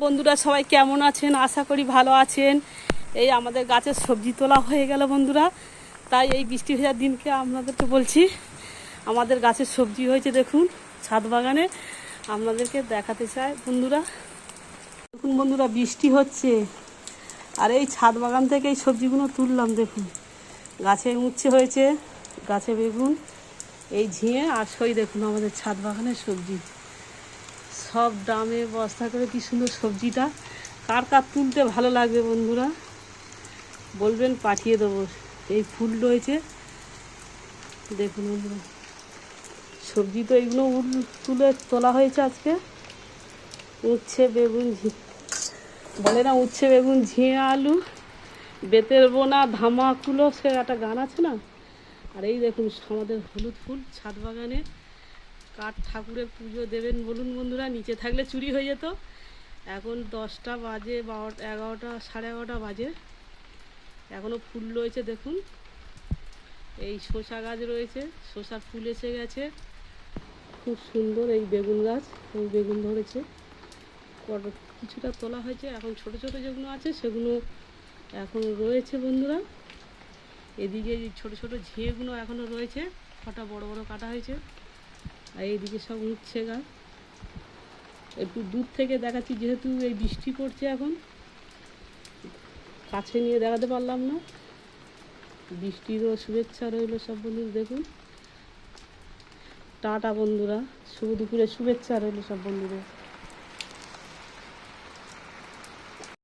বন্ধুরা সবাই কেমন আছেন? আশা করি ভালো আছেন। এই আমাদের গাছের সবজি তোলা হয়ে গেল বন্ধুরা, তাই এই বৃষ্টি ভেজার দিনকে আপনাদেরকে বলছি আমাদের গাছের সবজি হয়েছে দেখুন ছাদ বাগানে, আপনাদেরকে দেখাতে চাই বন্ধুরা। দেখুন বন্ধুরা বৃষ্টি হচ্ছে আর এই ছাদ বাগান থেকে এই সবজিগুলো তুললাম। দেখুন গাছে উচ্ছে হয়েছে, গাছে বেগুন, এই ঝিঙে আর সই দেখুন আমাদের ছাদ বাগানের সবজি সব ড্রামে বস্তা করে। কি সুন্দর সবজিটা, কার কার তুলতে ভালো লাগবে বন্ধুরা বলবেন, পাঠিয়ে দেবো। এই ফুল রয়েছে দেখুন বন্ধুরা, সবজি তো এইগুলো তুলে তোলা হয়েছে আজকে। উচ্ছে বেগুন বলে না, উচ্ছে বেগুন ঝিঙে আলু বেতের বোনা ধামাকুলো, সে একটা গান আছে না। আর এই দেখুন আমাদের হলুদ ফুল ছাদ বাগানে। কার ঠাকুরের পুজো দেবেন বলুন বন্ধুরা? নিচে থাকলে চুরি হয়ে যেত। এখন 10টা বাজে, 12টা 11টা 11:30 বাজে, এখনও ফুল রয়েছে দেখুন। এই শসা গাছ রয়েছে, শসার ফুল এসে গেছে খুব সুন্দর। এই বেগুন গাছ, এই বেগুন ধরেছে, কিছুটা তোলা হয়েছে। এখন ছোট ছোট যেগুলো আছে সেগুলো এখন রয়েছে বন্ধুরা। এদিকে ছোট ছোট ঝিঙেগুলো এখনও রয়েছে, কটা বড় বড় কাটা হয়েছে। আর এইদিকে সব উচ্ছে গাছ। একটু দূর থেকে দেখাচ্ছি যেহেতু এই বৃষ্টি পড়ছে, এখন কাছে নিয়ে দেখাতে পারলাম না। বৃষ্টিরও শুভেচ্ছা রইল সব বন্ধুরা। দেখুন টাটা বন্ধুরা, শুভ দুপুরে শুভেচ্ছা রইল সব বন্ধুদের।